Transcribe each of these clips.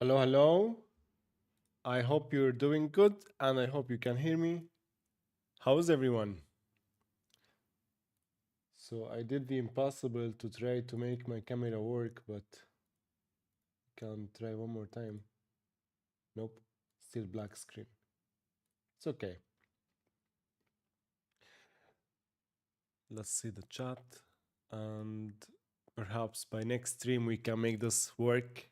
Hello, hello. I hope you're doing good and I hope you can hear me. How's everyone? So I did the impossible to try to make my camera work, but can't try one more time. Nope, still black screen. It's okay. Let's see the chat and perhaps by next stream we can make this work.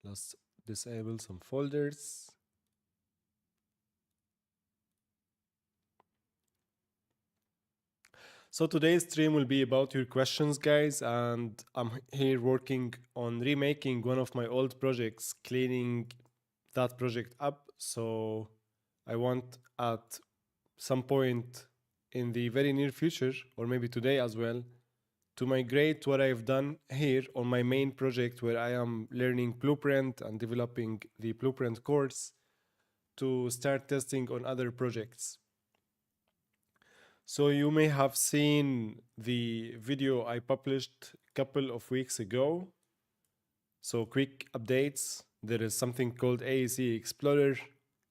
Let's disable some folders. So today's stream will be about your questions, guys, and I'm here working on remaking one of my old projects, cleaning that project up. So I want at some point in the very near future, or maybe today as well, to migrate what I've done here on my main project where I am learning Blueprint and developing the Blueprint course to start testing on other projects. So you may have seen the video I published a couple of weeks ago. So quick updates. There is something called AEC Explorer.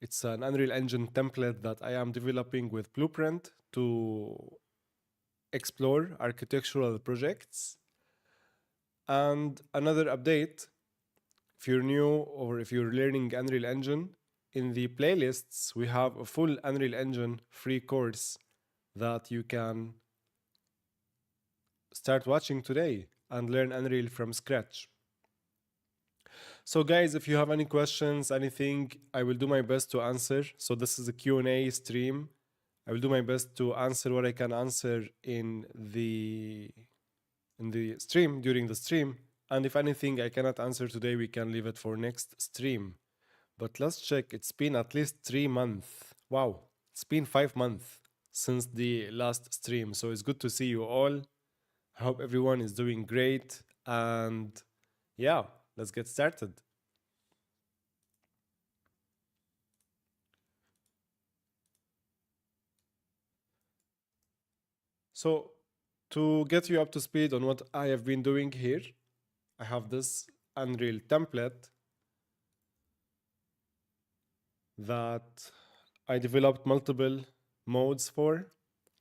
It's an Unreal Engine template that I am developing with Blueprint to explore architectural projects. And another update, if you're new or if you're learning Unreal Engine, in the playlists, we have a full Unreal Engine free course that you can start watching today and learn Unreal from scratch. So guys, if you have any questions, anything, I will do my best to answer. So this is a Q&A stream. I will do my best to answer what I can answer in the stream, during the stream. And if anything I cannot answer today, we can leave it for next stream. But let's check. It's been at least 3 months. Wow, it's been 5 months since the last stream. So it's good to see you all. I hope everyone is doing great. And yeah, let's get started. So to get you up to speed on what I have been doing here, I have this Unreal template that I developed multiple modes for.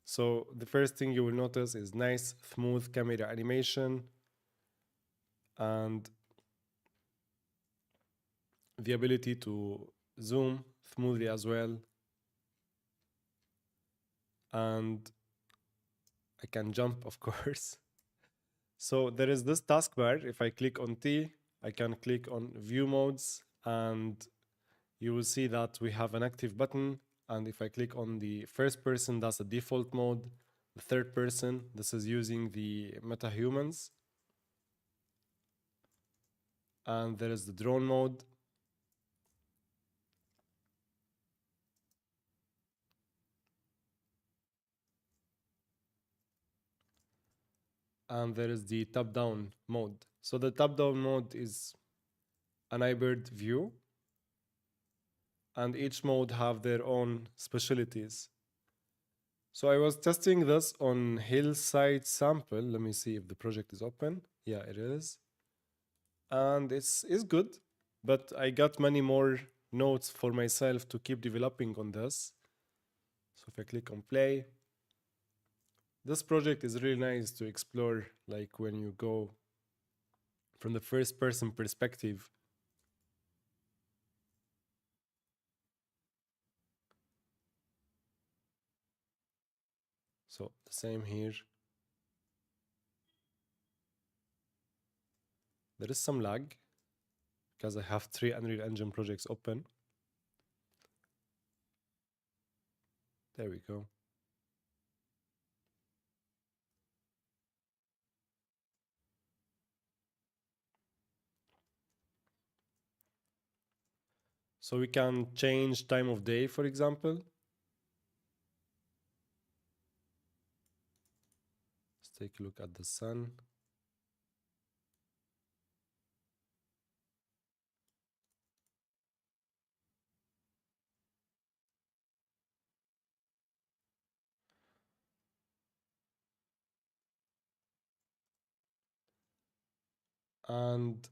So the first thing you will notice is nice smooth camera animation and the ability to zoom smoothly as well. And I can jump, of course. So there is this taskbar. If I click on T, I can click on view modes and you will see that we have an active button. And if I click on the first person, that's the default mode. The third person, this is using the MetaHumans. And there is the drone mode. And there is the top-down mode. So the top-down mode is an iBird view. And each mode have their own specialties. So I was testing this on hillside sample. Let me see if the project is open. Yeah, it is. And it's good, but I got many more notes for myself to keep developing on this. So if I click on play, this project is really nice to explore, like when you go from the first person perspective. So the same here. There is some lag because I have 3 Unreal Engine projects open. There we go. So we can change time of day, for example. take a look at the sun. And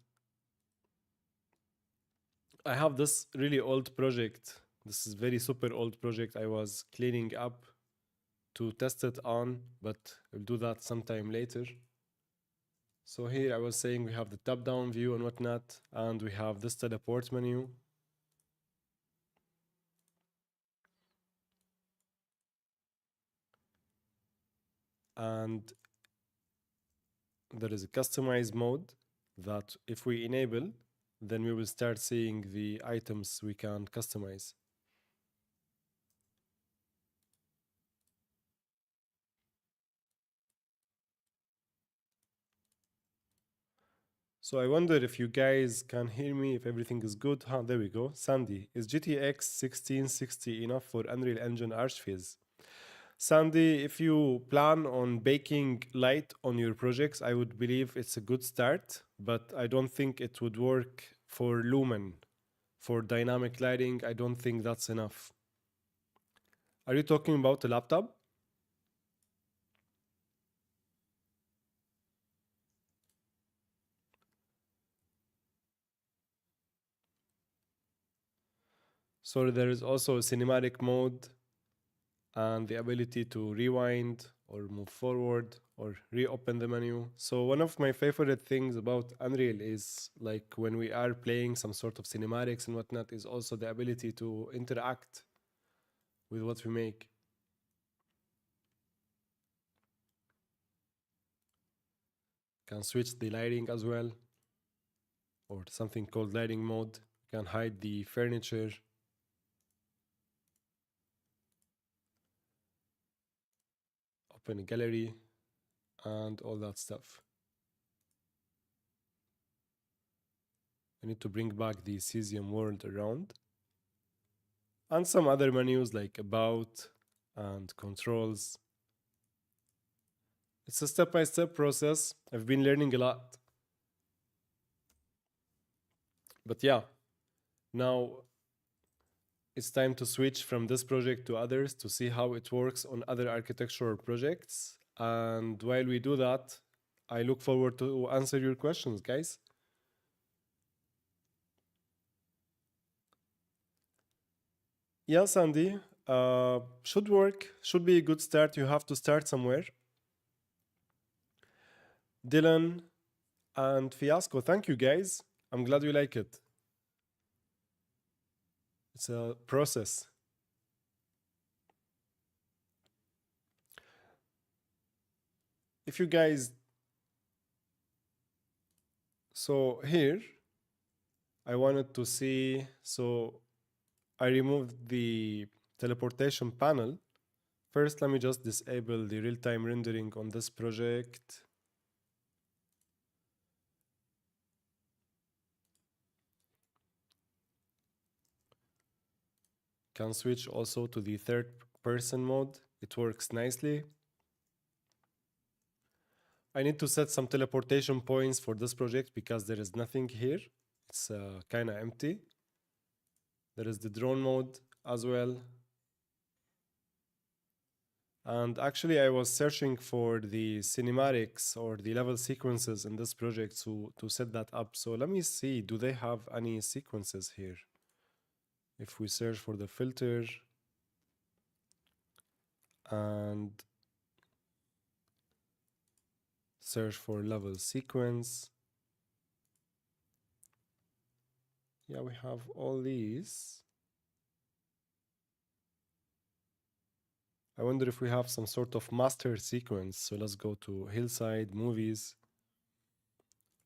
I have this really old project. This is very super old project I was cleaning up to test it on, but I'll do that sometime later. So here I was saying we have the top-down view and whatnot, and we have this teleport menu. And there is a customize mode that if we enable, then we will start seeing the items we can customize. So I wonder if you guys can hear me, if everything is good. There we go. Sandy, is GTX 1660 enough for Unreal Engine Archphase? Sandy, if you plan on baking light on your projects, I would believe it's a good start, but I don't think it would work for Lumen. For dynamic lighting, I don't think that's enough. Are you talking about a laptop? So there is also a cinematic mode and the ability to rewind or move forward or reopen the menu. So one of my favorite things about Unreal is like when we are playing some sort of cinematics and whatnot is also the ability to interact with what we make. Can switch the lighting as well, or something called lighting mode. Can hide the furniture. Open a gallery and all that stuff. I need to bring back the cesium world around. And some other menus like about and controls. It's a step-by-step process. I've been learning a lot. But yeah, now it's time to switch from this project to others to see how it works on other architectural projects. And while we do that, I look forward to answer your questions, guys. Yeah, Sandy, should work, should be a good start. You have to start somewhere. Dylan and Fiasco, thank you, guys. I'm glad you like it. It's a process. If you guys, so here, I wanted to see, so I removed the teleportation panel. First, let me just disable the real-time rendering on this project. Can switch also to the third person mode. It works nicely. I need to set some teleportation points for this project because there is nothing here. It's kind of empty. There is the drone mode as well. And actually, I was searching for the cinematics or the level sequences in this project to set that up. So let me see, do they have any sequences here? If we search for the filter and search for level sequence. Yeah, we have all these. I wonder if we have some sort of master sequence. So let's go to Hillside Movies,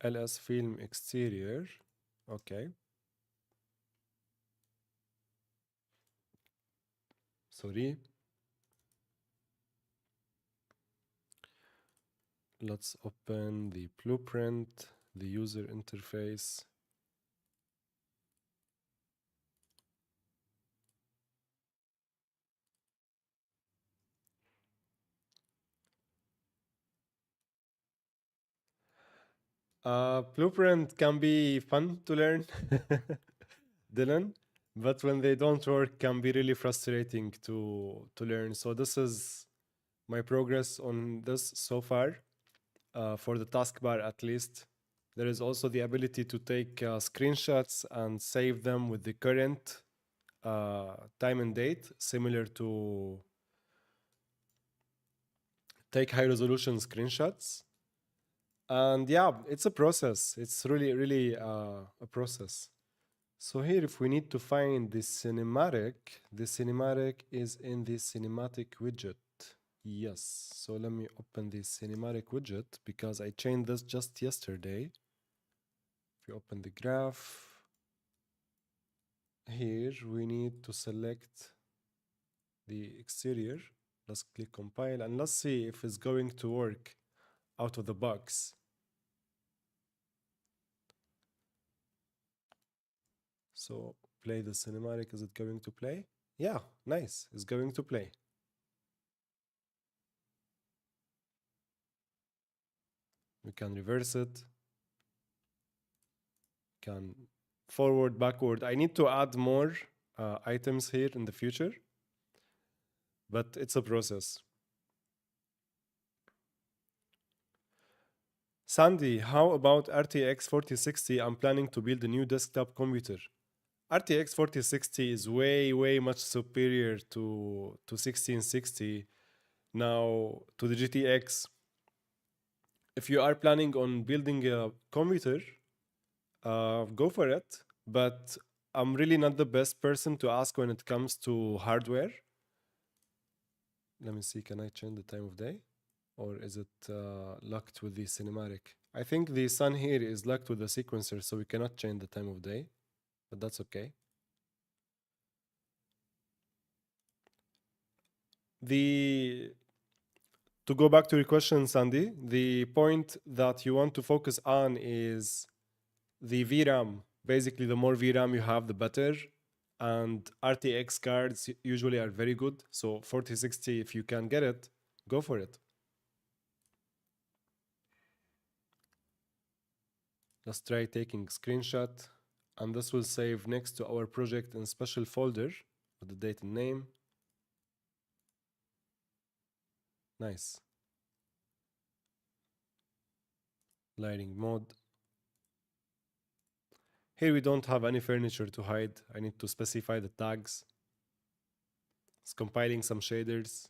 LS Film Exterior. Okay. Sorry. Let's open the blueprint, the user interface. Blueprint can be fun to learn, Dylan, but when they don't work, can be really frustrating to learn. So this is my progress on this so far. For the taskbar, at least, there is also the ability to take screenshots and save them with the current time and date, similar to take high resolution screenshots. And yeah, it's a process. It's really, really a process. So here, if we need to find the cinematic is in the cinematic widget. Yes. So let me open the cinematic widget because I changed this just yesterday. If you open the graph, here we need to select the exterior. Let's click compile and let's see if it's going to work out of the box. So play the cinematic. Is it going to play? Yeah, nice. It's going to play. We can reverse it. Can forward, backward. I need to add more items here in the future, but it's a process. Sandy, how about RTX 4060? I'm planning to build a new desktop computer. RTX 4060 is way, way much superior to 1660. Now, to the GTX, if you are planning on building a computer, go for it. But I'm really not the best person to ask when it comes to hardware. Let me see, can I change the time of day? Or is it locked with the cinematic? I think the sun here is locked with the sequencer, so we cannot change the time of day, but that's okay. To go back to your question, Sandy, the point that you want to focus on is the VRAM. Basically, the more VRAM you have, the better. And RTX cards usually are very good. So 4060, if you can get it, go for it. Let's try taking screenshot. And this will save next to our project in special folder with the date and name. Nice. Lighting mode. Here we don't have any furniture to hide. I need to specify the tags. It's compiling some shaders.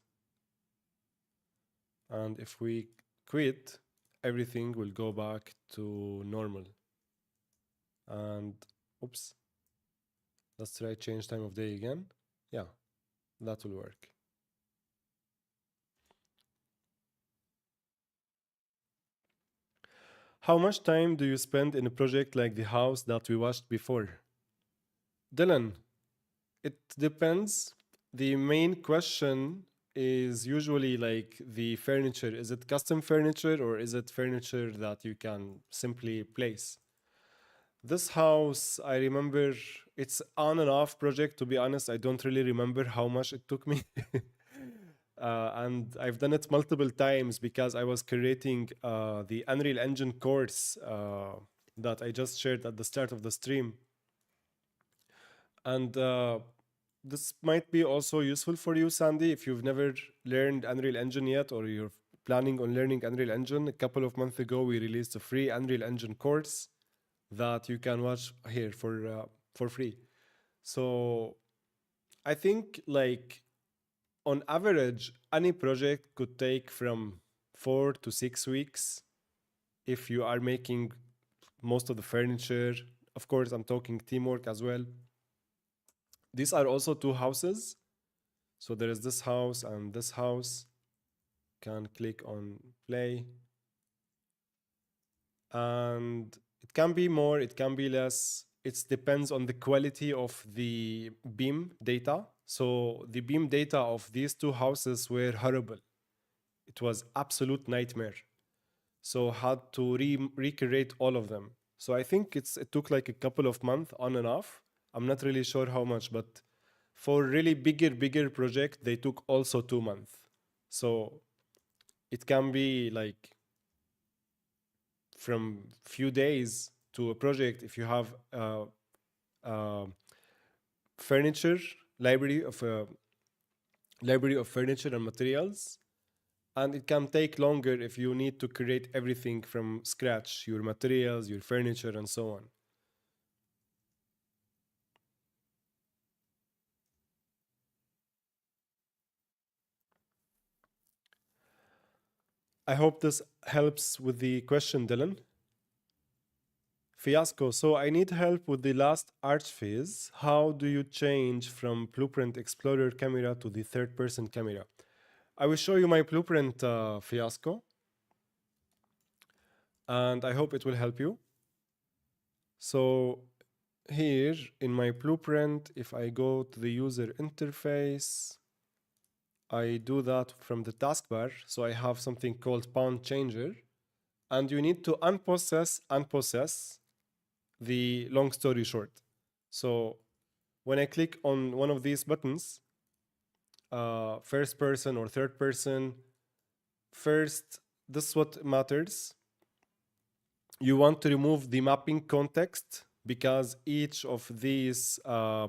And if we quit, everything will go back to normal. And oops, let's try change time of day again. Yeah, that will work. How much time do you spend in a project like the house that we watched before? Dylan, it depends. The main question is usually like the furniture. Is it custom furniture or is it furniture that you can simply place? This house, I remember it's on and off project. To be honest, I don't really remember how much it took me. And I've done it multiple times because I was creating the Unreal Engine course that I just shared at the start of the stream. And this might be also useful for you, Sandy, if you've never learned Unreal Engine yet or you're planning on learning Unreal Engine. A couple of months ago, we released a free Unreal Engine course that you can watch here for free. So I think like on average, any project could take from 4 to 6 weeks if you are making most of the furniture. Of course, I'm talking teamwork as well. These are also two houses. So there is this house and this house. Can click on play. And it can be more, it can be less. It depends on the quality of the beam data. So the beam data of these two houses were horrible. It was absolute nightmare. So had to recreate all of them. So I think it took like a couple of months on and off. I'm not really sure how much, but for really bigger project, they took also 2 months. So it can be like from few days to a project if you have uh, furniture library of furniture and materials, and it can take longer if you need to create everything from scratch, your materials, your furniture, and so on. I hope this helps with the question, Dylan. Fiasco, so I need help with the last arch phase. How do you change from Blueprint Explorer camera to the third person camera? I will show you my blueprint, Fiasco, and I hope it will help you. So here in my blueprint, if I go to the user interface, I do that from the taskbar. So I have something called pound changer, and you need to unprocess the long story short. So when I click on one of these buttons, first person or third person, first, this is what matters. You want to remove the mapping context because each of these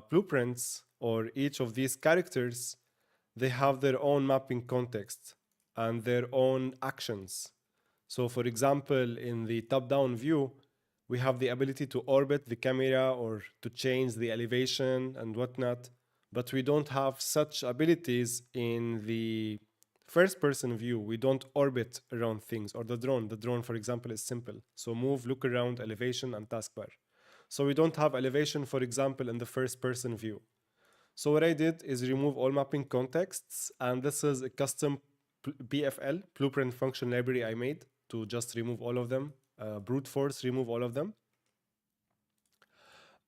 blueprints or each of these characters, they have their own mapping context and their own actions. So for example, in the top-down view, we have the ability to orbit the camera or to change the elevation and whatnot, but we don't have such abilities in the first person view. We don't orbit around things, or the drone. The drone, for example, is simple. So move, look around, elevation, and taskbar. So we don't have elevation, for example, in the first person view. So what I did is remove all mapping contexts, and this is a custom BFL, blueprint function library I made to just remove all of them, brute force remove all of them.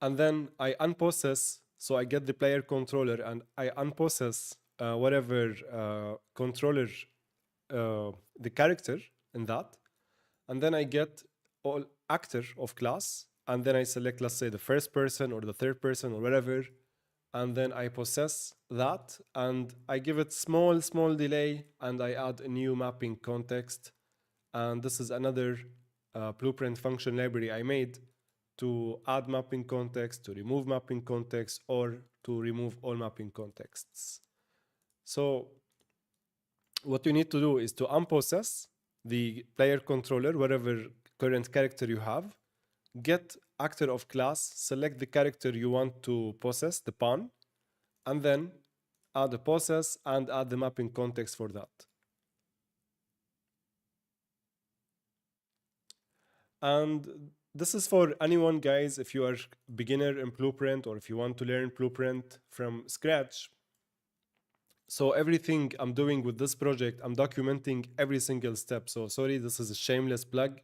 And then I unprocess, so I get the player controller and I unprocess whatever controller, the character in that. And then I get all actor of class, and then I select, let's say, the first person or the third person or whatever, and then I process that, and I give it small delay, and I add a new mapping context. And this is another blueprint function library I made to add mapping context, to remove mapping context, or to remove all mapping contexts. So what you need to do is to unprocess the player controller, whatever current character you have, get actor of class, select the character you want to process, the pawn, and then add the process and add the mapping context for that. And this is for anyone, guys, if you are beginner in Blueprint or if you want to learn Blueprint from scratch. So everything I'm doing with this project, I'm documenting every single step. So sorry, this is a shameless plug.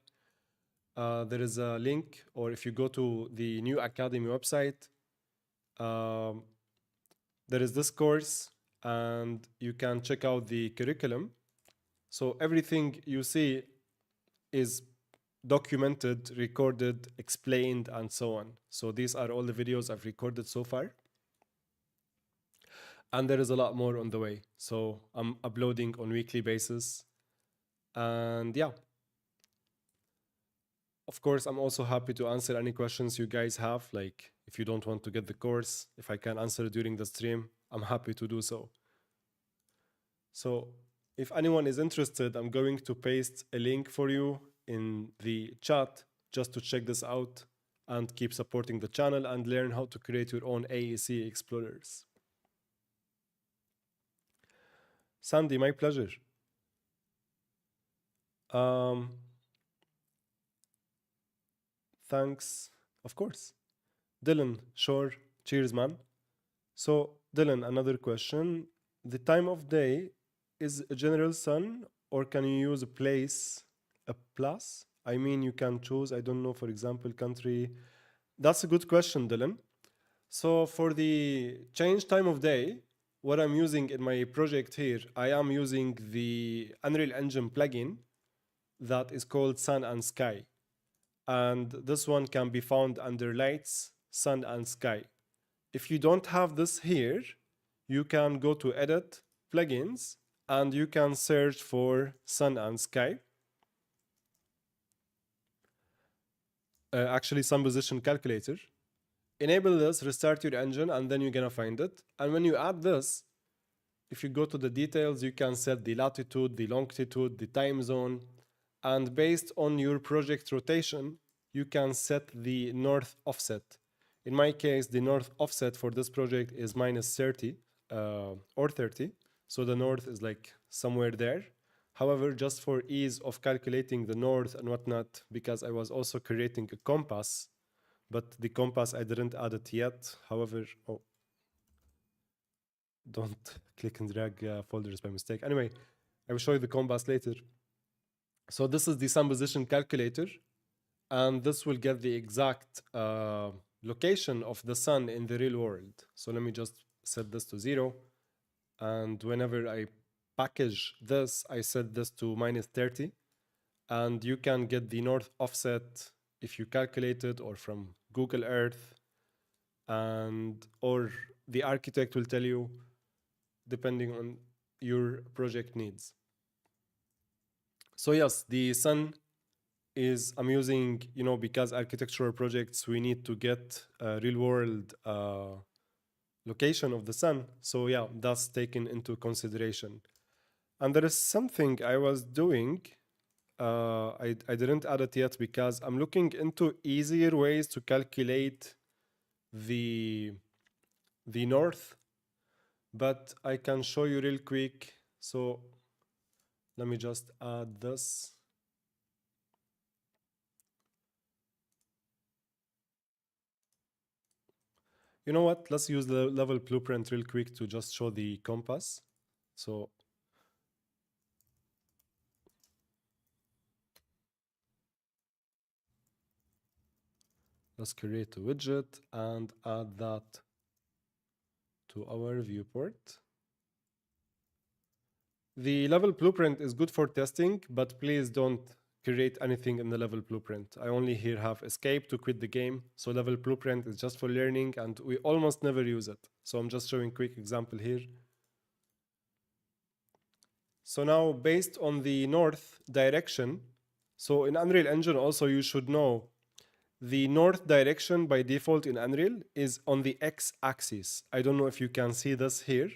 There is a link, or if you go to the new Academy website, there is this course, and you can check out the curriculum. So everything you see is documented, recorded, explained, and so on. So these are all the videos I've recorded so far. And there is a lot more on the way. So I'm uploading on weekly basis. And yeah. Of course, I'm also happy to answer any questions you guys have. Like if you don't want to get the course, if I can answer during the stream, I'm happy to do so. So if anyone is interested, I'm going to paste a link for you in the chat just to check this out and keep supporting the channel and learn how to create your own AEC Explorers. Sandy, my pleasure. Thanks, of course. Dylan, sure. Cheers, man. So, Dylan, another question. The time of day is a general sun, or can you use a place, a plus? I mean, you can choose, I don't know, for example, country. That's a good question, Dylan. So for the change time of day, what I'm using in my project here, I am using the Unreal Engine plugin that is called Sun and Sky. And this one can be found under Lights, Sun and Sky. If you don't have this here, you can go to Edit, Plugins, and you can search for Sun and Sky. actually sun position calculator. Enable this, restart your engine, and then you're gonna find it. And when you add this, if you go to the details, you can set the latitude, the longitude, the time zone, and based on your project rotation, you can set the north offset. In my case, the north offset for this project is minus 30 or 30. So the north is like somewhere there. However, just for ease of calculating the north and whatnot, because I was also creating a compass, but the compass, I didn't add it yet. However, oh, don't click and drag folders by mistake. Anyway, I will show you the compass later. So this is the sun position calculator, and this will get the exact location of the sun in the real world. So let me just set this to 0. And whenever I package this, I set this to minus 30. And you can get the north offset if you calculate it, or from Google Earth, and or the architect will tell you depending on your project needs. So yes, the sun is, I'm using, you know, because architectural projects, we need to get a real world location of the sun. So yeah, that's taken into consideration. And there is something I was doing. I didn't add it yet because I'm looking into easier ways to calculate the north, but I can show you real quick. So let me just add this. You know what? Let's use the level blueprint real quick to just show the compass. So let's create a widget and add that to our viewport. The level blueprint is good for testing, but please don't create anything in the level blueprint. I only here have escape to quit the game. So level blueprint is just for learning, and we almost never use it. So I'm just showing a quick example here. So now based on the north direction, so in Unreal Engine also you should know the north direction by default in Unreal is on the x-axis. I don't know if you can see this here,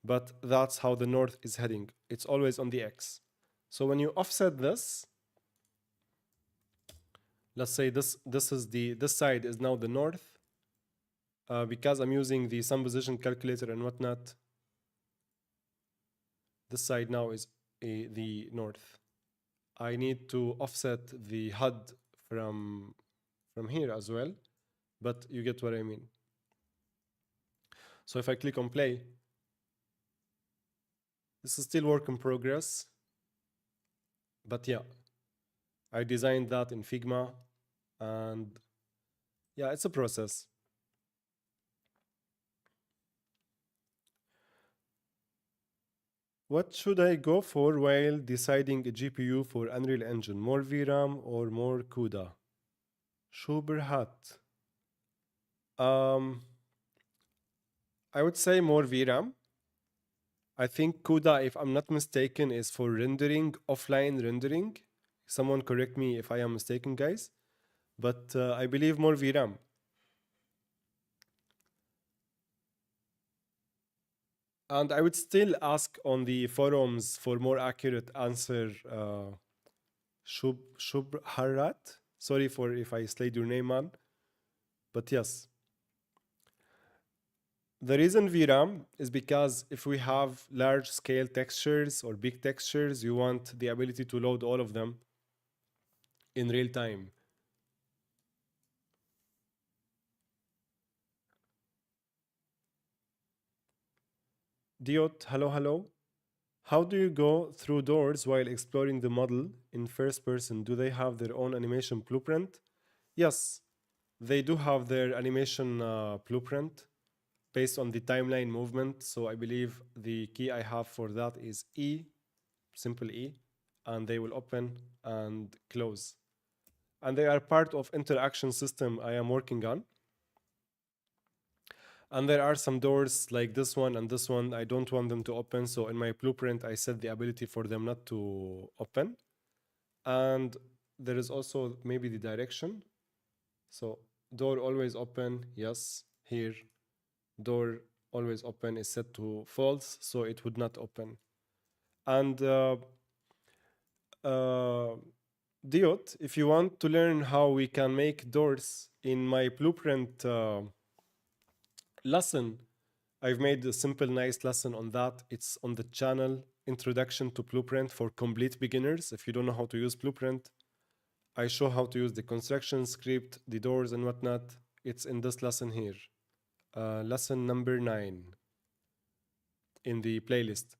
but that's how the north is heading. It's always on the x. So when you offset this, let's say this side is now the north, because I'm using the sun position calculator and whatnot. This side now is the north. I need to offset the HUD from here as well, but you get what I mean. So if I click on play, this is still work in progress, but yeah, I designed that in Figma, and yeah, it's a process. What should I go for while deciding a GPU for Unreal Engine? More VRAM or more CUDA? Schuberhat. I would say more VRAM. I think CUDA, if I'm not mistaken, is for rendering, offline rendering. Someone correct me if I am mistaken, guys. But I believe more VRAM. And I would still ask on the forums for more accurate answer. Shubharat. Sorry for if I slayed your name, man. But yes. The reason VRAM is because if we have large scale textures or big textures, you want the ability to load all of them in real time. Diot, hello, hello. How do you go through doors while exploring the model in first person? Do they have their own animation blueprint? Yes, they do have their animation blueprint based on the timeline movement. So I believe the key I have for that is E, simple E, and they will open and close. And they are part of interaction system I am working on. And there are some doors like this one and this one, I don't want them to open. So in my blueprint, I set the ability for them not to open. And there is also maybe the direction. So door always open, yes. Here, door always open is set to false, so it would not open. And uh, Diot, if you want to learn how we can make doors in my blueprint lesson, I've made a simple, nice lesson on that. It's on the channel Introduction to Blueprint for Complete Beginners. If you don't know how to use Blueprint, I show how to use the construction script, the doors, and whatnot. It's in this lesson here, lesson number 9 in the playlist.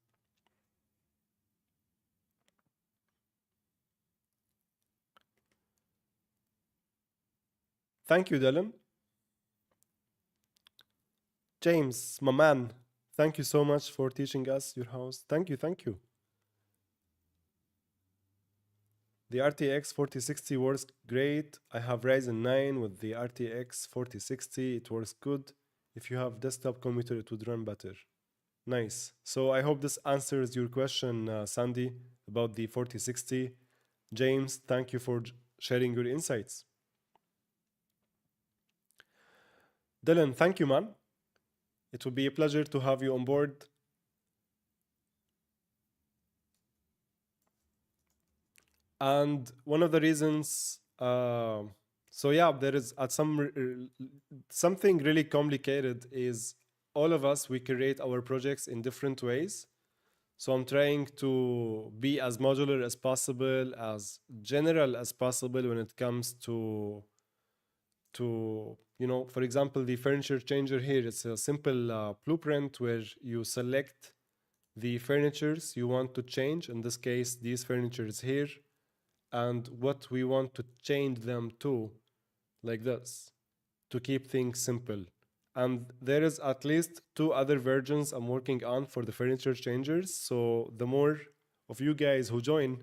Thank you, Dylan. James, my man, thank you so much for teaching us your house. Thank you, thank you. The RTX 4060 works great. I have Ryzen 9 with the RTX 4060. It works good. If you have desktop computer, it would run better. Nice. So I hope this answers your question, Sandy, about the 4060. James, thank you for sharing your insights. Dylan, thank you, man. It will be a pleasure to have you on board. And one of the reasons, so yeah, there is at something really complicated is all of us, we create our projects in different ways. So I'm trying to be as modular as possible, as general as possible when it comes to for example, the furniture changer here. It's a simple blueprint where you select the furnitures you want to change. In this case, these furnitures here, and what we want to change them to, like this, to keep things simple. And there is at least 2 other versions I'm working on for the furniture changers. So the more of you guys who join,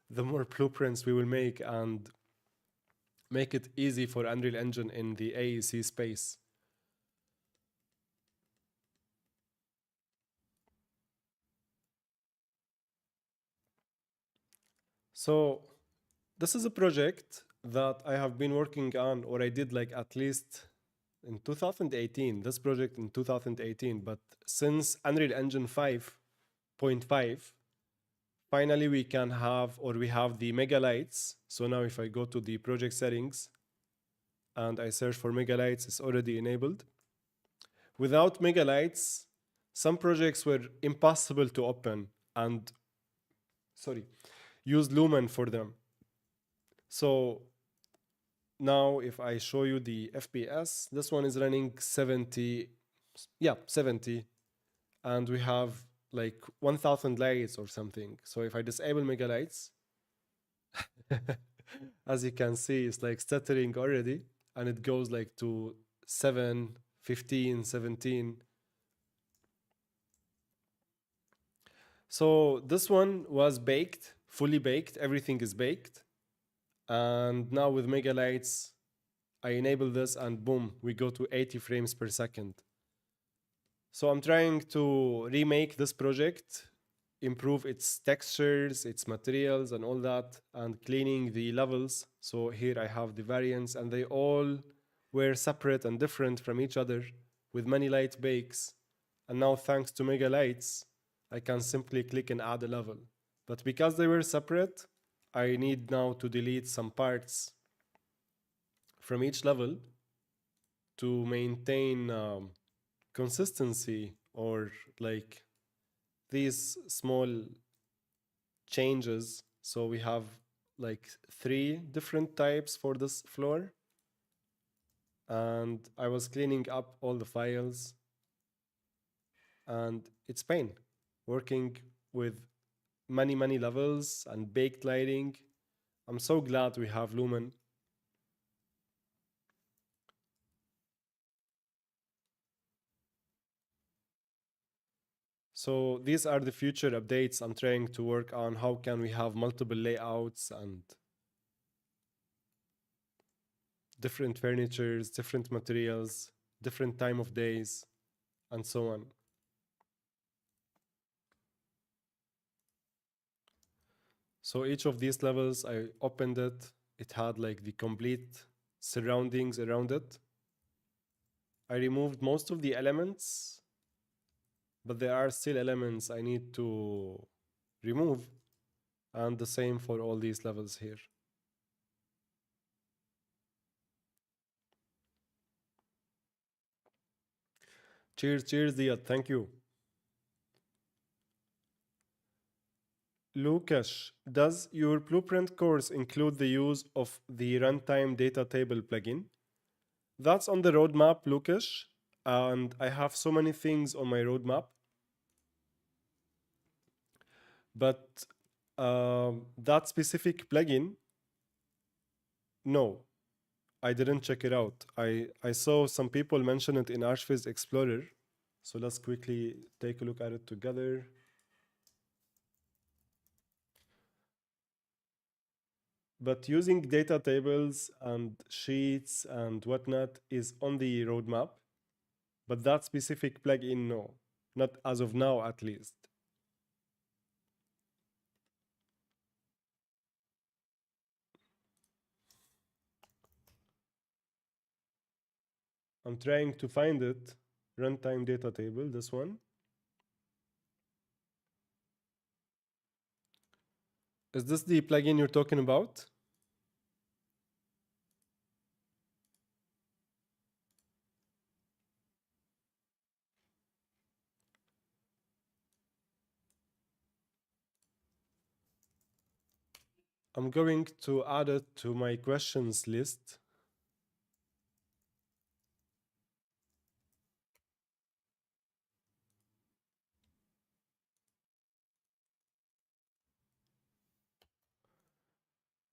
the more blueprints we will make and make it easy for Unreal Engine in the AEC space. So this is a project that I have been working on, or I did like at least in 2018, this project in 2018, but since Unreal Engine 5.5, finally we can have, or we have the megalights. So now if I go to the project settings and I search for megalights, it's already enabled. Without megalights, some projects were impossible to open and, sorry, use Lumen for them. So now if I show you the FPS, this one is running 70, yeah, 70, and we have like 1000 lights or something. So if I disable megalights, as you can see, it's like stuttering already, and it goes like to 7, 15, 17. So this one was baked, fully baked, everything is baked. And now with megalights, I enable this and boom, we go to 80 frames per second. So I'm trying to remake this project, improve its textures, its materials and all that, and cleaning the levels. So here I have the variants, and they all were separate and different from each other with many light bakes. And now thanks to Mega Lights, I can simply click and add a level. But because they were separate, I need now to delete some parts from each level to maintain consistency, or like these small changes. So we have like 3 different types for this floor. And I was cleaning up all the files, and it's pain working with many, many levels and baked lighting. I'm so glad we have Lumen. So these are the future updates I'm trying to work on. How can we have multiple layouts and different furnitures, different materials, different time of days, and so on. So each of these levels, I opened it. It had like the complete surroundings around it. I removed most of the elements, but there are still elements I need to remove, and the same for all these levels here. Cheers, cheers, Diat. Thank you. Lucas, does your Blueprint course include the use of the runtime data table plugin? That's on the roadmap, Lucas, and I have so many things on my roadmap. But that specific plugin, no, I didn't check it out. I saw some people mention it in AEC Explorer. So let's quickly take a look at it together. But using data tables and sheets and whatnot is on the roadmap. But that specific plugin, no, not as of now at least. I'm trying to find it. Runtime data table, this one. Is this the plugin you're talking about? I'm going to add it to my questions list.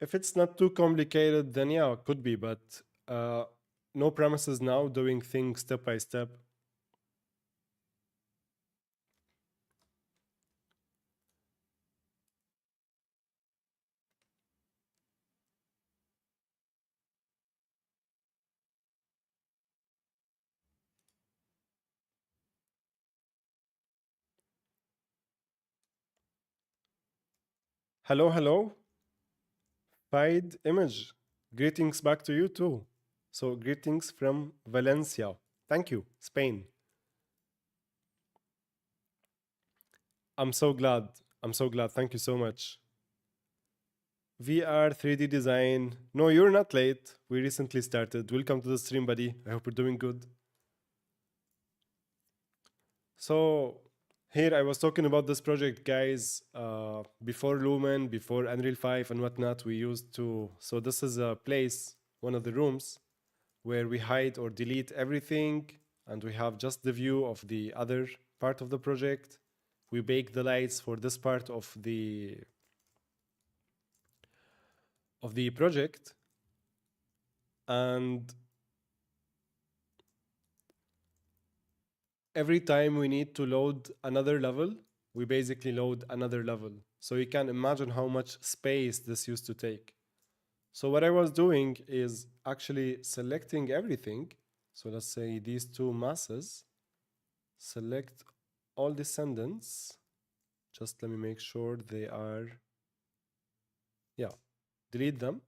If it's not too complicated, then yeah, it could be, but no promises now, doing things step by step. Hello, hello. Pied image. Greetings back to you too. So greetings from Valencia. Thank you, Spain. I'm so glad. I'm so glad. Thank you so much. VR 3D design. No, you're not late. We recently started. Welcome to the stream, buddy. I hope you're doing good. So here I was talking about this project, guys. Before Lumen, before Unreal 5 and whatnot, we used to. So this is a place, one of the rooms, where we hide or delete everything, and we have just the view of the other part of the project. We bake the lights for this part of the project, and every time we need to load another level, we basically load another level. So you can imagine how much space this used to take. So what I was doing is actually selecting everything. So let's say these two masses, select all descendants. Just let me make sure they are, yeah, delete them.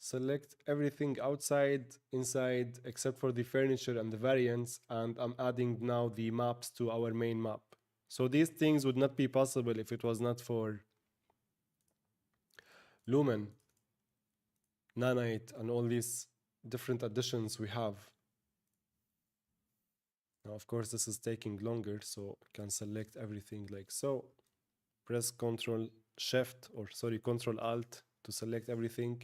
Select everything outside, inside, except for the furniture and the variants, and I'm adding now the maps to our main map. So these things would not be possible if it was not for Lumen, Nanite, and all these different additions we have. Now, of course, this is taking longer, so we can select everything like so. Press Ctrl Shift, or sorry, Ctrl Alt to select everything.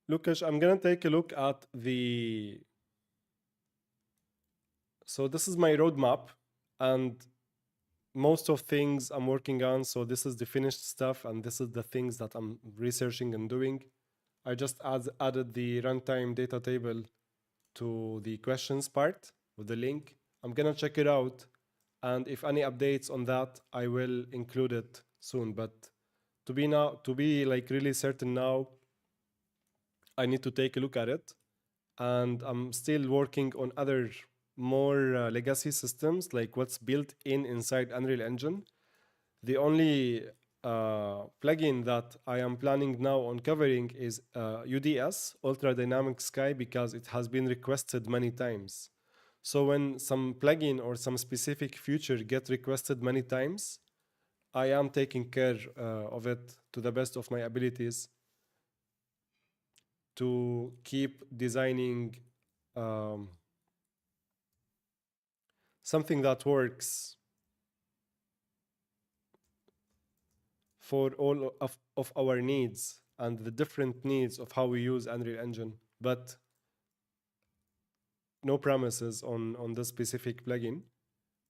Lucas, I'm gonna take a look at the. So this is my roadmap, and most of things I'm working on. So this is the finished stuff, and this is the things that I'm researching and doing. I just added the runtime data table to the questions part with the link. I'm gonna check it out, And if any updates on that, I will include it soon. But to be like really certain now, I need to take a look at it. And I'm still working on other more legacy systems, like what's built in inside Unreal Engine. The only plugin that I am planning now on covering is UDS, Ultra Dynamic Sky, because it has been requested many times. So when some plugin or some specific feature get requested many times, I am taking care of it to the best of my abilities to keep designing um, something that works for all of our needs and the different needs of how we use Unreal Engine. But no promises on this specific plugin.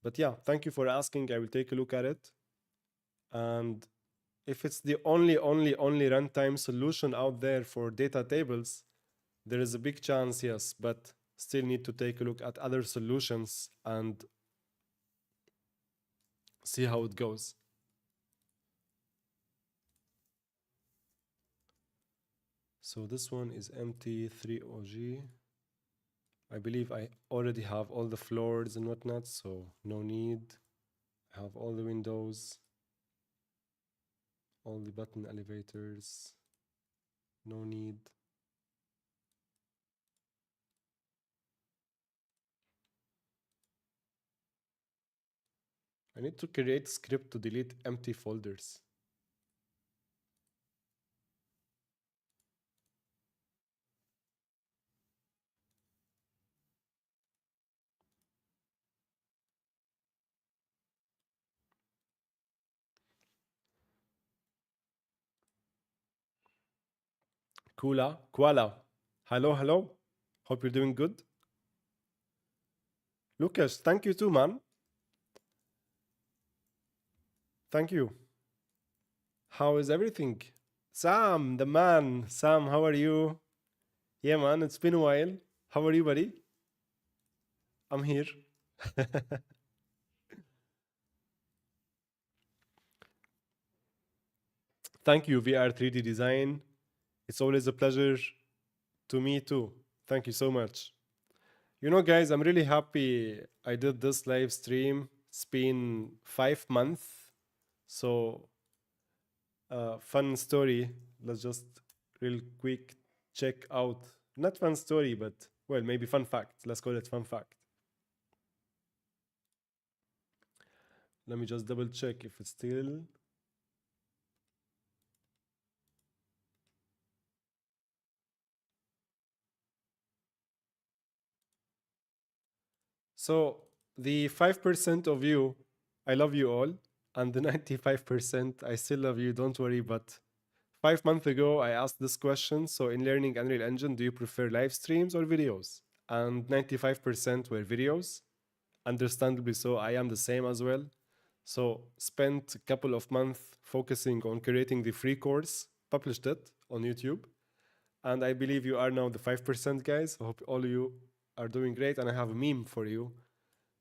But yeah, thank you for asking. I will take a look at it. And if it's the only runtime solution out there for data tables, there is a big chance, yes, but still need to take a look at other solutions and see how it goes. So this one is MT3OG. I believe I already have all the floors and whatnot, so no need. I have all the windows, all the button elevators, no need. I need to create script to delete empty folders. Koala. Hello, hello. Hope you're doing good. Lucas, thank you too, man. Thank you. How is everything? Sam, the man. Sam, how are you? Yeah, man, it's been a while. How are you, buddy? I'm here. Thank you, VR 3D Design. It's always a pleasure to me too. Thank you so much. You know, guys, I'm really happy I did this live stream. It's been 5 months. So, fun story. Let's just real quick check out. Not fun story, but well, maybe fun fact. Let's call it fun fact. Let me just double check if it's still. So the 5% of you, I love you all, and the 95%, I still love you. Don't worry. But 5 months ago, I asked this question. So in learning Unreal Engine, do you prefer live streams or videos? And 95% were videos. Understandably so, I am the same as well. So spent a couple of months focusing on creating the free course, published it on YouTube. And I believe you are now the 5% guys. I hope all of you are doing great. And I have a meme for you.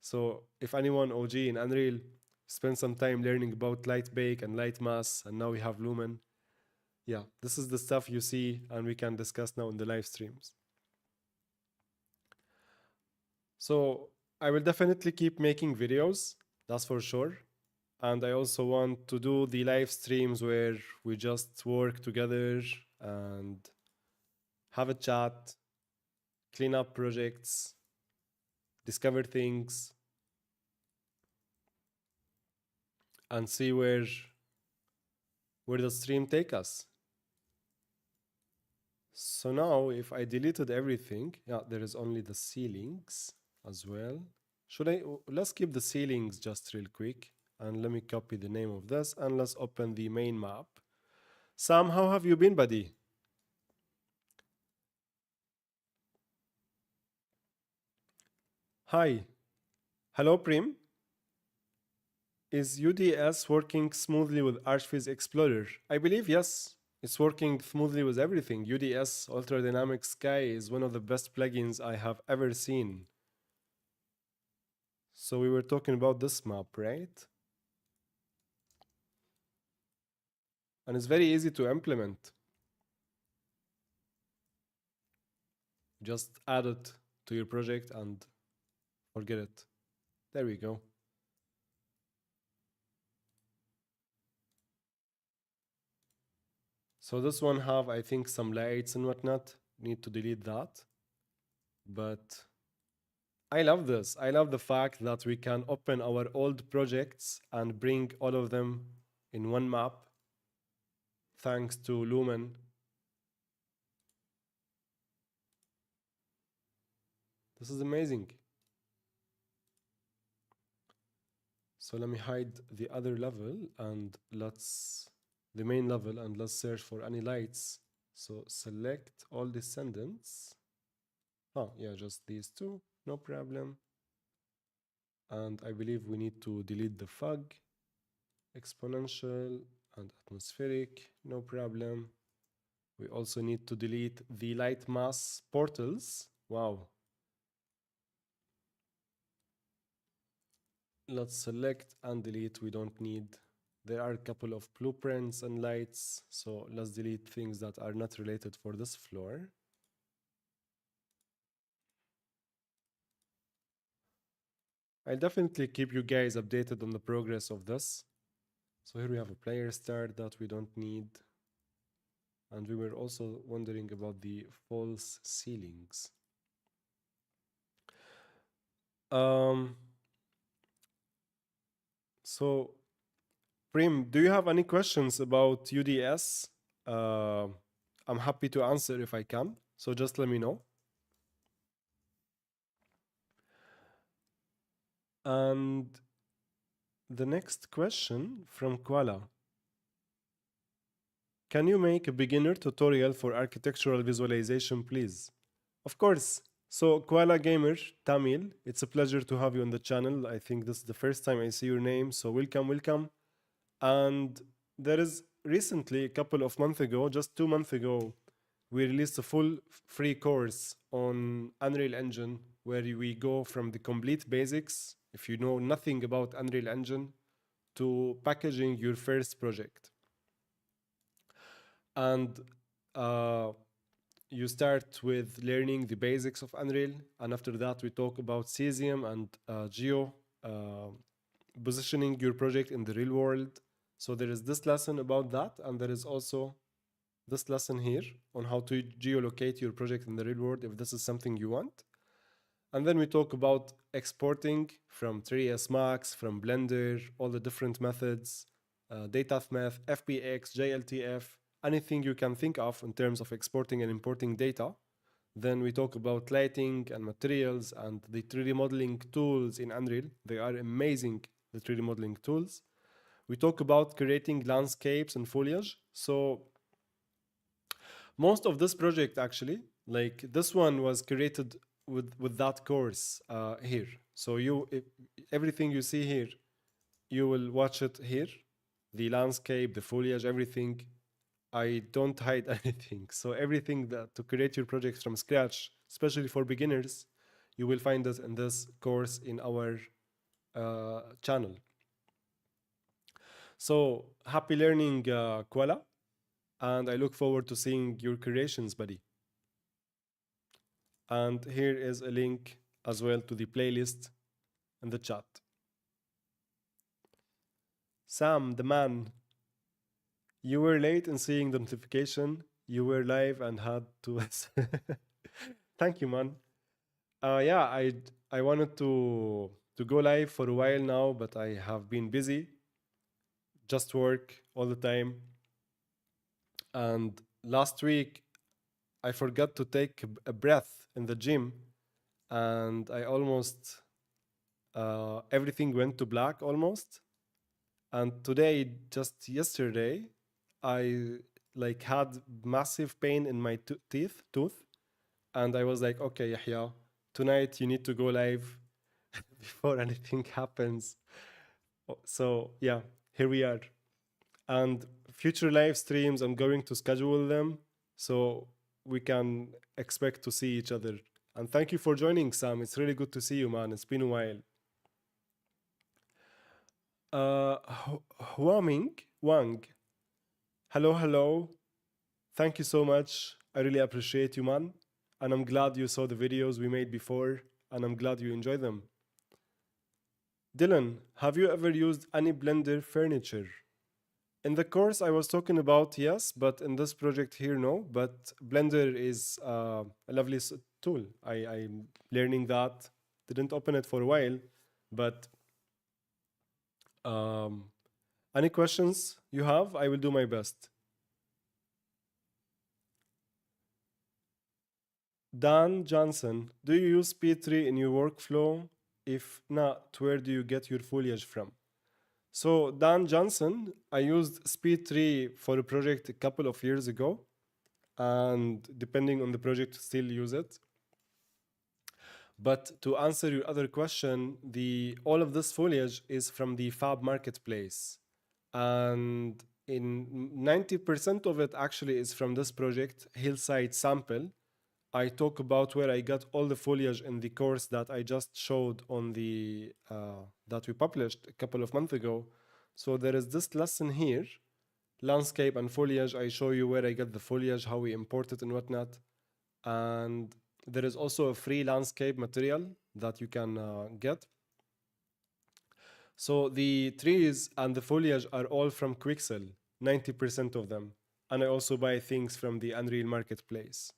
So if anyone OG in Unreal spend some time learning about light bake and light mass, and now we have Lumen. Yeah, this is the stuff you see and we can discuss now in the live streams. So I will definitely keep making videos, that's for sure. And I also want to do the live streams where we just work together and have a chat, clean up projects, discover things, and see where the stream take us. So now if I deleted everything, yeah, there is only the ceilings as well. Let's keep the ceilings just real quick, and let me copy the name of this, and let's open the main map. Sam, how have you been, buddy? Hi. Hello, Prim. Is UDS working smoothly with ArchViz Explorer? I believe yes. It's working smoothly with everything. UDS Ultra Dynamic Sky is one of the best plugins I have ever seen. So we were talking about this map, right? And it's very easy to implement. Just add it to your project and forget it. There we go. So this one have, I think, some lights and whatnot. Need to delete that. But I love this. I love the fact that we can open our old projects and bring all of them in one map thanks to Lumen. This is amazing. So let me hide the other level and the main level, and let's search for any lights. So select all descendants. Oh, yeah, just these two, no problem. And I believe we need to delete the fog, exponential and atmospheric, no problem. We also need to delete the light mass portals. Wow. Let's select and delete. We don't need. There are a couple of blueprints and lights, so let's delete things that are not related for this floor. I'll definitely keep you guys updated on the progress of this. So here we have a player start that we don't need. And we were also wondering about the false ceilings. So, Prim, do you have any questions about UDS? I'm happy to answer if I can. So just let me know. And the next question from Kuala. Can you make a beginner tutorial for architectural visualization, please? Of course. So, Kuala Gamer, Tamil, it's a pleasure to have you on the channel. I think this is the first time I see your name, so welcome, welcome. And there is recently, a couple of months ago, just 2 months ago, we released a full free course on Unreal Engine where we go from the complete basics, if you know nothing about Unreal Engine, to packaging your first project. And you start with learning the basics of Unreal, and after that we talk about Cesium and Geo, positioning your project in the real world. So there is this lesson about that, and there is also this lesson here on how to geolocate your project in the real world if this is something you want. And then we talk about exporting from 3ds Max, from Blender, all the different methods, DataFMath, FBX, JLTF, anything you can think of in terms of exporting and importing data. Then we talk about lighting and materials and the 3D modeling tools in Unreal. They are amazing, the 3D modeling tools. We talk about creating landscapes and foliage. So most of this project actually, like this one was created with that course here. So everything you see here, you will watch it here. The landscape, the foliage, everything. I don't hide anything. So everything that to create your project from scratch, especially for beginners, you will find it in this course in our channel. So happy learning, Kuala, and I look forward to seeing your creations, buddy. And here is a link as well to the playlist in the chat. Sam, the man, you were late in seeing the notification. You were live and had to. Thank you, man. Yeah, I wanted to go live for a while now, but I have been busy. Just work all the time. And last week, I forgot to take a breath in the gym, and I almost everything went to black almost. And today, just yesterday, I like had massive pain in my tooth, and I was like, okay, Yahya, tonight you need to go live before anything happens. So yeah, here we are. And future live streams, I'm going to schedule them so we can expect to see each other. And thank you for joining, Sam. It's really good to see you, man. It's been a while. Wang. Hello, hello. Thank you so much. I really appreciate you, man. And I'm glad you saw the videos we made before, and I'm glad you enjoy them. Dylan, have you ever used any Blender furniture? In the course I was talking about, yes, but in this project here, no. But Blender is a lovely tool. I'm learning that. Didn't open it for a while, but um, any questions you have, I will do my best. Dan Johnson, do you use P3 in your workflow? If not, where do you get your foliage from? So Dan Johnson, I used Speed 3 for a project a couple of years ago, and depending on the project, still use it. But to answer your other question, all of this foliage is from the Fab Marketplace, and in 90% of it actually is from this project, Hillside Sample. I talk about where I got all the foliage in the course that I just showed on the that we published a couple of months ago. So there is this lesson here, landscape and foliage. I show you where I get the foliage, how we import it and whatnot. And there is also a free landscape material that you can get. So the trees and the foliage are all from Quixel, 90% of them. And I also buy things from the Unreal Marketplace.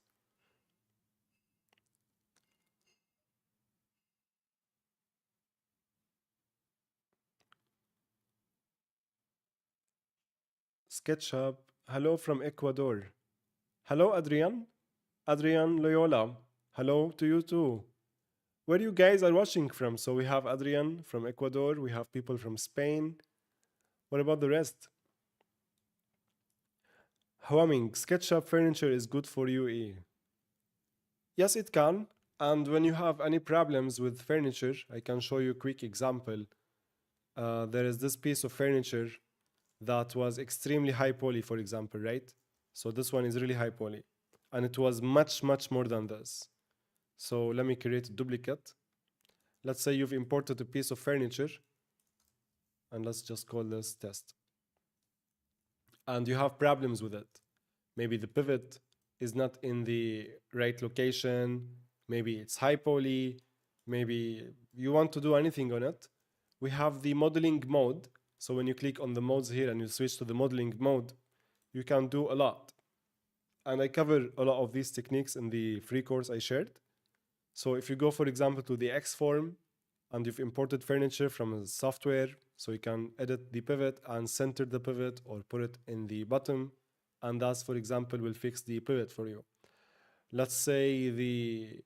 SketchUp, hello from Ecuador. Hello, Adrian. Adrian Loyola. Hello to you too. Where you guys are watching from? So we have Adrian from Ecuador. We have people from Spain. What about the rest? Huaming, SketchUp furniture is good for UE. Yes, it can. And when you have any problems with furniture, I can show you a quick example. There is this piece of furniture that was extremely high poly, for example, right? So this one is really high poly. And it was much, much more than this. So let me create a duplicate. Let's say you've imported a piece of furniture, and let's just call this test. And you have problems with it. Maybe the pivot is not in the right location. Maybe it's high poly. Maybe you want to do anything on it. We have the modeling mode. So when you click on the modes here and you switch to the modeling mode, you can do a lot. And I cover a lot of these techniques in the free course I shared. So if you go, for example, to the X form and you've imported furniture from a software, so you can edit the pivot and center the pivot or put it in the bottom. And that, for example, will fix the pivot for you. Let's say the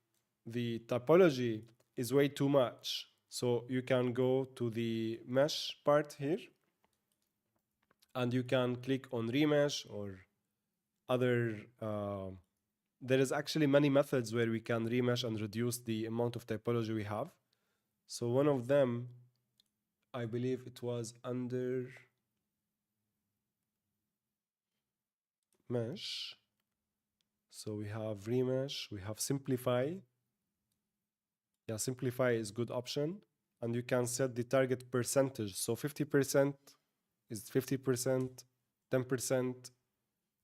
typology is way too much. So you can go to the mesh part here and you can click on remesh or other there is actually many methods where we can remesh and reduce the amount of typology we have. So one of them, I believe it was under mesh. So we have remesh, we have simplify. Yeah, simplify is good option. And you can set the target percentage. So 50% is 50%, 10%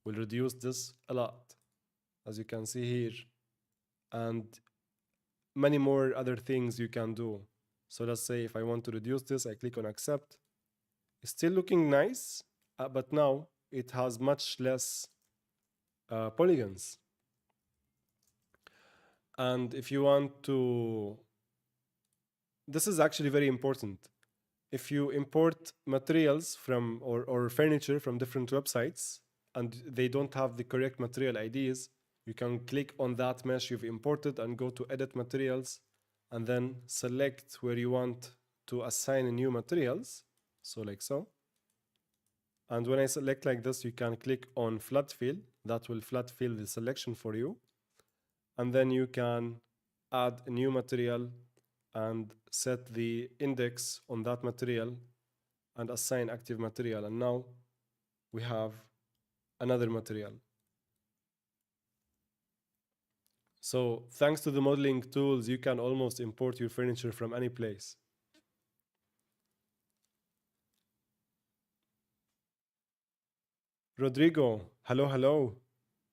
will reduce this a lot, as you can see here. And many more other things you can do. So let's say if I want to reduce this, I click on accept. It's still looking nice, but now it has much less polygons. And if you want to, this is actually very important. If you import materials from or furniture from different websites and they don't have the correct material IDs, you can click on that mesh you've imported and go to edit materials and then select where you want to assign new materials. So like so. And when I select like this, you can click on flood fill. That will flood fill the selection for you. And then you can add a new material and set the index on that material and assign active material. And now we have another material. So thanks to the modeling tools, you can almost import your furniture from any place. Rodrigo, hello, hello.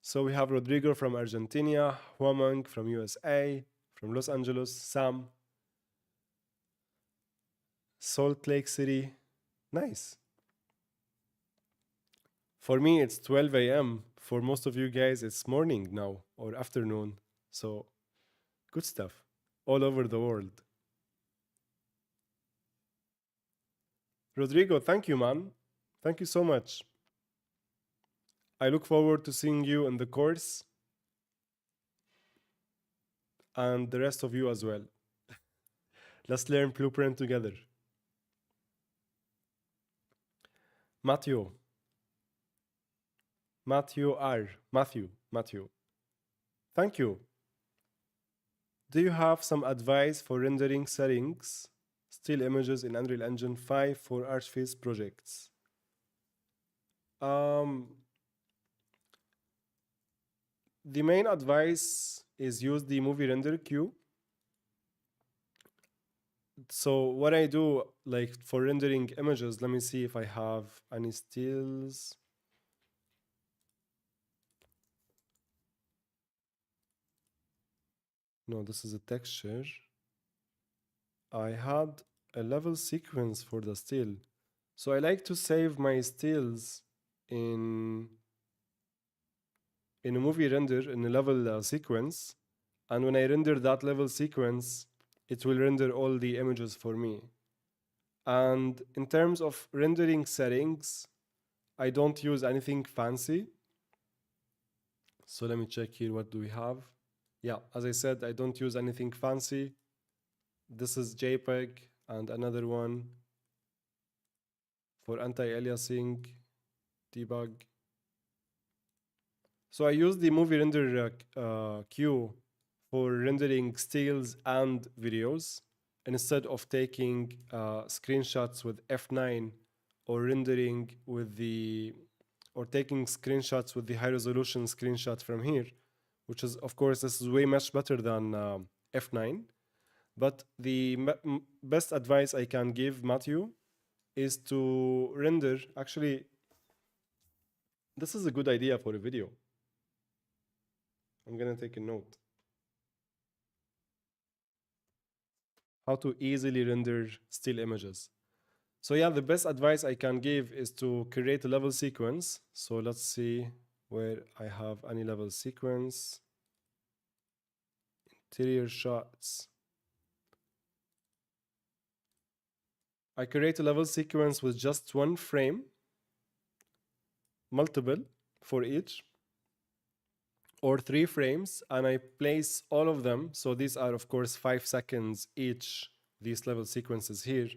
So we have Rodrigo from Argentina, Huamang from USA, from Los Angeles, Sam, Salt Lake City. Nice. For me, it's 12 a.m. For most of you guys, it's morning now or afternoon. So good stuff all over the world. Rodrigo, thank you, man. Thank you so much. I look forward to seeing you in the course and the rest of you as well. Let's learn Blueprint together. Matthew, Matthew. Thank you. Do you have some advice for rendering settings, still images in Unreal Engine 5 for Archface projects? Um, the main advice is use the movie render queue. So what I do, like for rendering images, let me see if I have any stills. No, this is a texture. I had a level sequence for the still. So I like to save my stills in a movie render in a level sequence. And when I render that level sequence, it will render all the images for me. And in terms of rendering settings, I don't use anything fancy. So let me check here, what do we have? Yeah, as I said, I don't use anything fancy. This is JPEG and another one for anti-aliasing, debug. So I use the movie render queue for rendering stills and videos instead of taking screenshots with F9 or rendering with the or taking screenshots with the high resolution screenshot from here, which is, of course, this is way much better than F9. But the best advice I can give Matthew is to render. Actually, this is a good idea for a video. I'm gonna take a note. How to easily render still images. So yeah, the best advice I can give is to create a level sequence. So let's see where I have any level sequence. Interior shots. I create a level sequence with just one frame, multiple for each, or 3 frames, and I place all of them. So these are, of course, 5 seconds each, these level sequences here.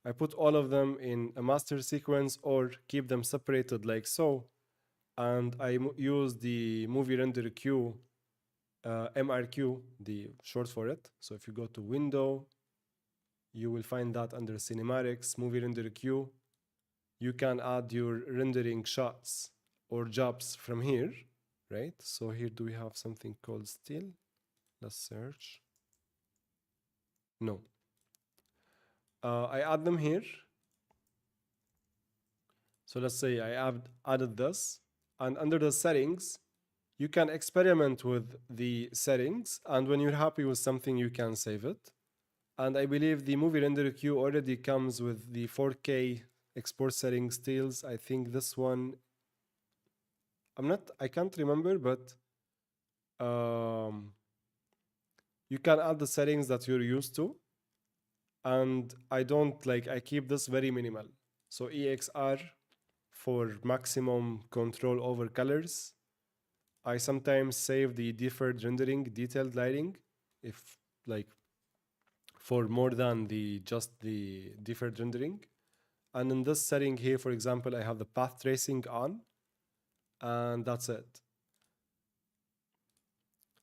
I put all of them in a master sequence or keep them separated like so. And I use the movie render queue, MRQ, the short for it. So if you go to Window, you will find that under Cinematics, movie render queue. You can add your rendering shots or jobs from here, right? So here do we have something called still? Let's search. No. I add them here. So let's say I added this, and under the settings, you can experiment with the settings, and when you're happy with something, you can save it. And I believe the movie render queue already comes with the 4K export settings stills. I think this one, I can't remember, but you can add the settings that you're used to. And I keep this very minimal. So EXR for maximum control over colors. I sometimes save the deferred rendering, detailed lighting, if like for more than just the deferred rendering. And in this setting here, for example, I have the path tracing on, and that's it.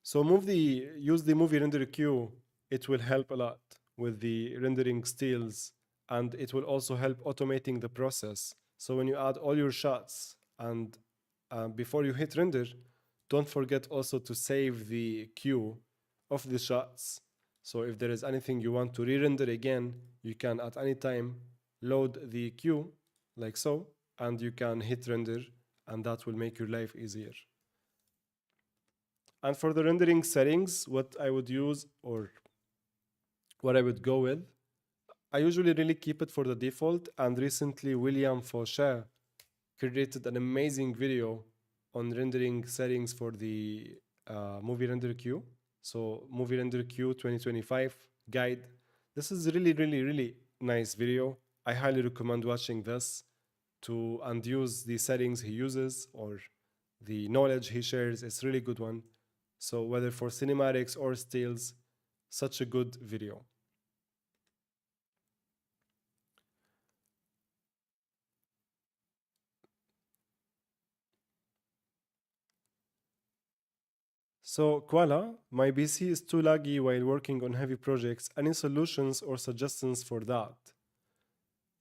So use the movie render queue. It will help a lot with the rendering stills, and it will also help automating the process. So when you add all your shots and before you hit render, don't forget also to save the queue of the shots. So if there is anything you want to re-render again, you can at any time load the queue like so, and you can hit render and that will make your life easier. And for the rendering settings, what I would use or what I would go with, I usually really keep it for the default. And recently, William Fauchet created an amazing video on rendering settings for the movie render queue. So movie render queue 2025 guide. This is really nice video. I highly recommend watching this to and use the settings he uses or the knowledge he shares. It's really good one. So whether for cinematics or stills, such a good video. So, Kuala, my PC is too laggy while working on heavy projects. Any solutions or suggestions for that?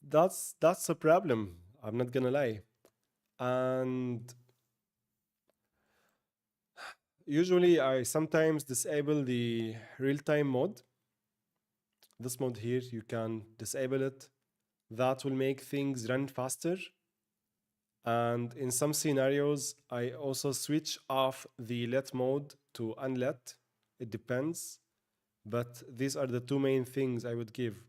That's a problem. I'm not gonna lie. And usually I sometimes disable the real-time mode. This mode here, you can disable it. That will make things run faster. And in some scenarios, I also switch off the let mode to unlet. It depends. But these are the two main things I would give.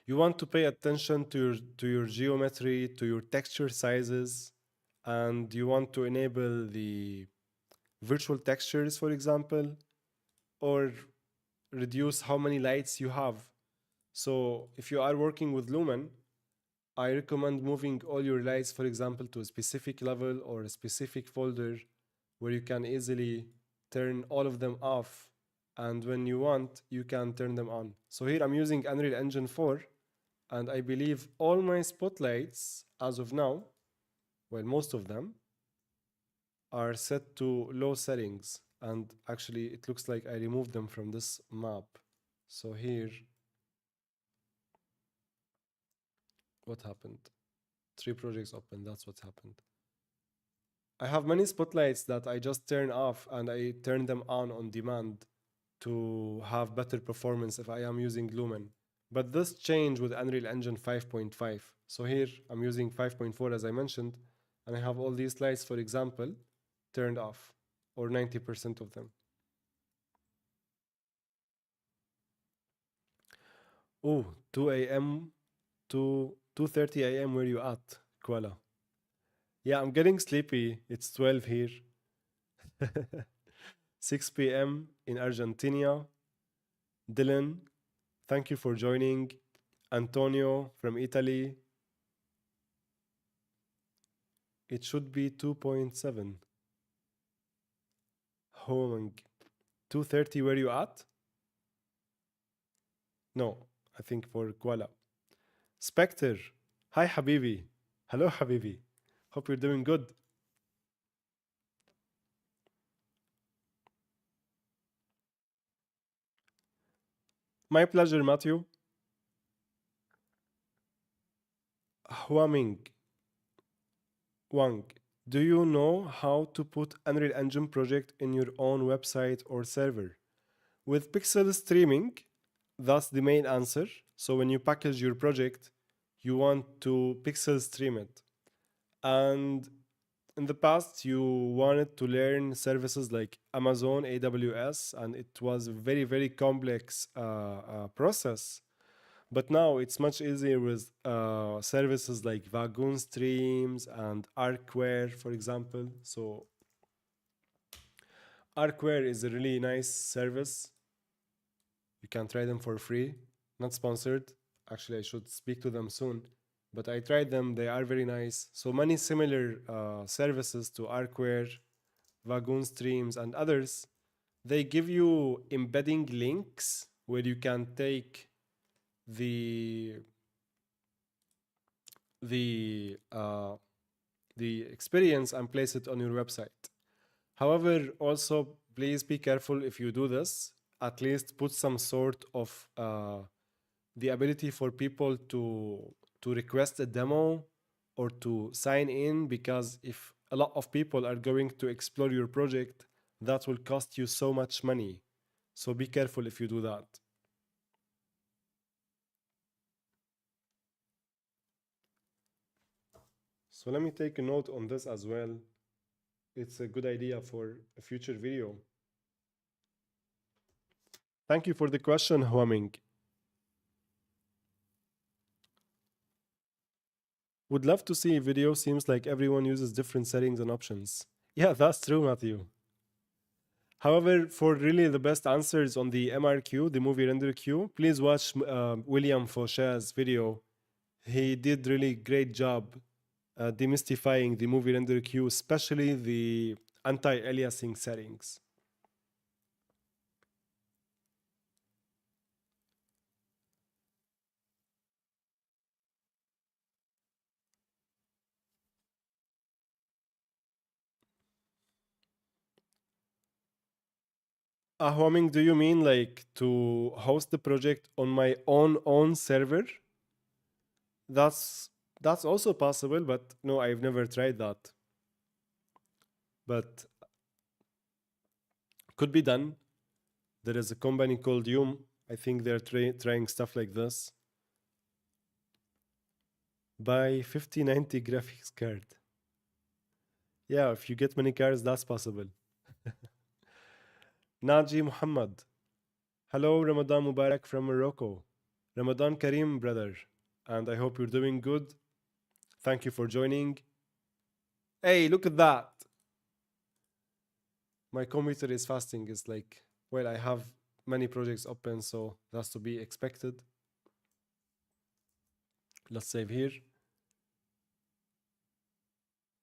You want to pay attention to your geometry, to your texture sizes, and you want to enable the virtual textures, for example, or reduce how many lights you have. So if you are working with Lumen, I recommend moving all your lights, for example, to a specific level or a specific folder where you can easily turn all of them off. And when you want, you can turn them on. So here I'm using Unreal Engine 4, and I believe all my spotlights as of now, well, most of them, are set to low settings. And actually, it looks like I removed them from this map. So here, what happened? 3 projects open, that's what happened. I have many spotlights that I just turn off and I turn them on demand to have better performance if I am using Lumen. But this changed with Unreal Engine 5.5. So here I'm using 5.4 as I mentioned, and I have all these lights, for example, turned off, or 90% of them. Oh, 2 a.m. to 2:30 a.m. Where you at, Kuala? Yeah, I'm getting sleepy. It's 12 here. 6 p.m. in Argentina. Dylan, thank you for joining. Antonio from Italy. It should be 2.7. Home 2:30 where you at? No, I think for Kuala. Spectre. Hi Habibi. Hello Habibi. Hope you're doing good. My pleasure, Matthew. Huaming. Wang. Do you know how to put Unreal Engine project in your own website or server? With pixel streaming, that's the main answer. So when you package your project, you want to pixel stream it. And in the past, you wanted to learn services like Amazon, AWS, and it was a very complex process. But now it's much easier with services like Vagoon Streams and Arkware, for example. So Arkware is a really nice service. You can try them for free, not sponsored. Actually, I should speak to them soon. But I tried them, they are very nice. So many similar services to Arkware, Vagoon Streams, and others. They give you embedding links where you can take the the uh, the experience and place it on your website. However, also please be careful if you do this. At least put some sort of the ability for people to request a demo or to sign in, because if a lot of people are going to explore your project, that will cost you so much money. So be careful if you do that. So let me take a note on this as well. It's a good idea for a future video. Thank you for the question, Huaming. Would love to see a video. Seems like everyone uses different settings and options. Yeah, that's true, Matthew. However, for really the best answers on the MRQ, the movie render queue, please watch William Faucher's video. He did really great job demystifying the movie render queue, especially the anti-aliasing settings. Huaming, do you mean like to host the project on my own server? That's that's also possible, but no, I've never tried that. But could be done. There is a company called Yum. I think they're trying stuff like this. Buy 5090 graphics card. Yeah, if you get many cards, that's possible. Naji Muhammad. Hello, Ramadan Mubarak from Morocco. Ramadan Kareem, brother. And I hope you're doing good. Thank you for joining. Hey, look at that. My computer is fasting. It's like, well, I have many projects open, so that's to be expected. Let's save here.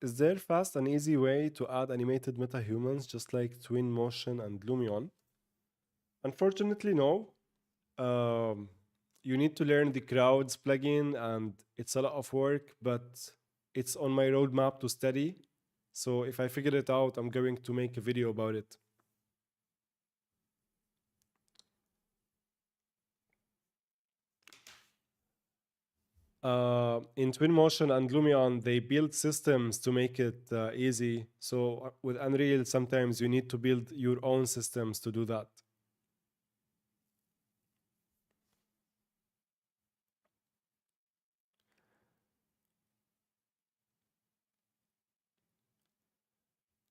Is there fast and easy way to add animated metahumans just like Twinmotion and Lumion? Unfortunately, no. Um, you need to learn the crowds plugin, and it's a lot of work, but it's on my roadmap to study. So if I figure it out, I'm going to make a video about it. In Twinmotion and Lumion, they build systems to make it easy. So with Unreal, sometimes you need to build your own systems to do that.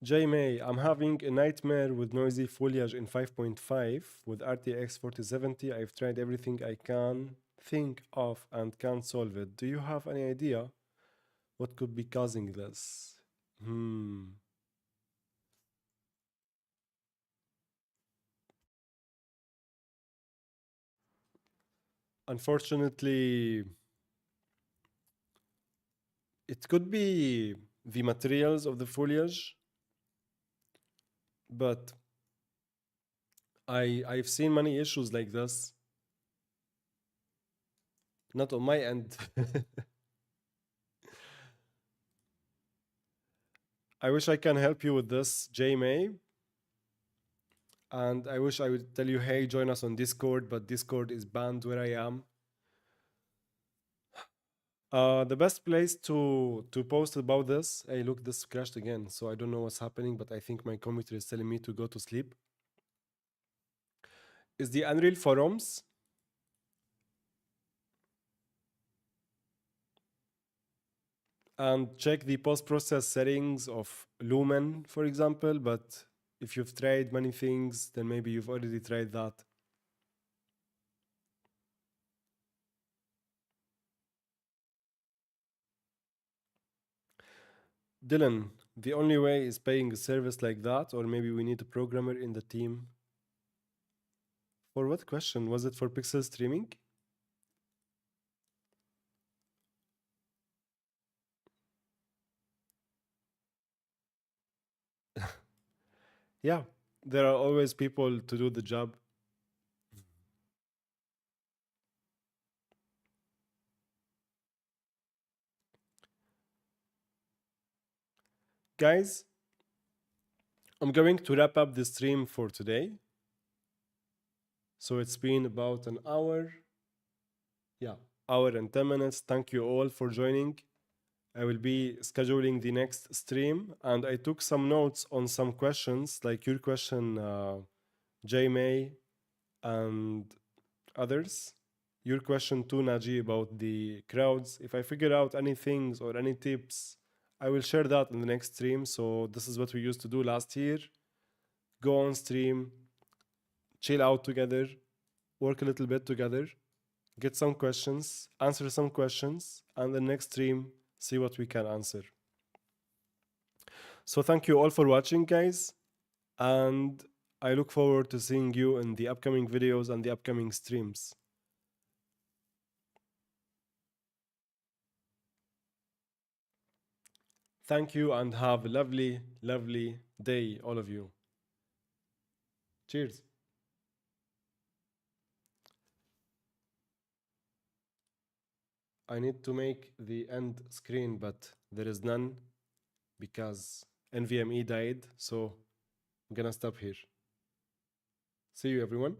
J May, I'm having a nightmare with noisy foliage in 5.5 with RTX 4070. I've tried everything I can think of and can't solve it. Do you have any idea what could be causing this? Unfortunately, it could be the materials of the foliage, but I've seen many issues like this. Not on my end. I wish I can help you with this, J May. And I wish I would tell you, hey, join us on Discord, but Discord is banned where I am. The best place to post about this, hey, look, this crashed again, so I don't know what's happening, but I think my computer is telling me to go to sleep, is the Unreal forums. And check the post-process settings of Lumen, for example, but if you've tried many things, then maybe you've already tried that. Dylan, the only way is paying a service like that, or maybe we need a programmer in the team. For what question? Was it for pixel streaming? Yeah, there are always people to do the job. Guys, I'm going to wrap up the stream for today. So it's been about an hour. Yeah, hour and 10 minutes. Thank you all for joining. I will be scheduling the next stream, and I took some notes on some questions, like your question, J May, and others. Your question too, Naji, about the crowds. If I figure out any things or any tips, I will share that in the next stream. So this is what we used to do last year. Go on stream, chill out together, work a little bit together, get some questions, answer some questions, and the next stream, see what we can answer. So thank you all for watching, guys, and I look forward to seeing you in the upcoming videos and the upcoming streams. Thank you and have a lovely, lovely day, all of you. Cheers. I need to make the end screen, but there is none because NVMe died. So I'm gonna stop here. See you, everyone.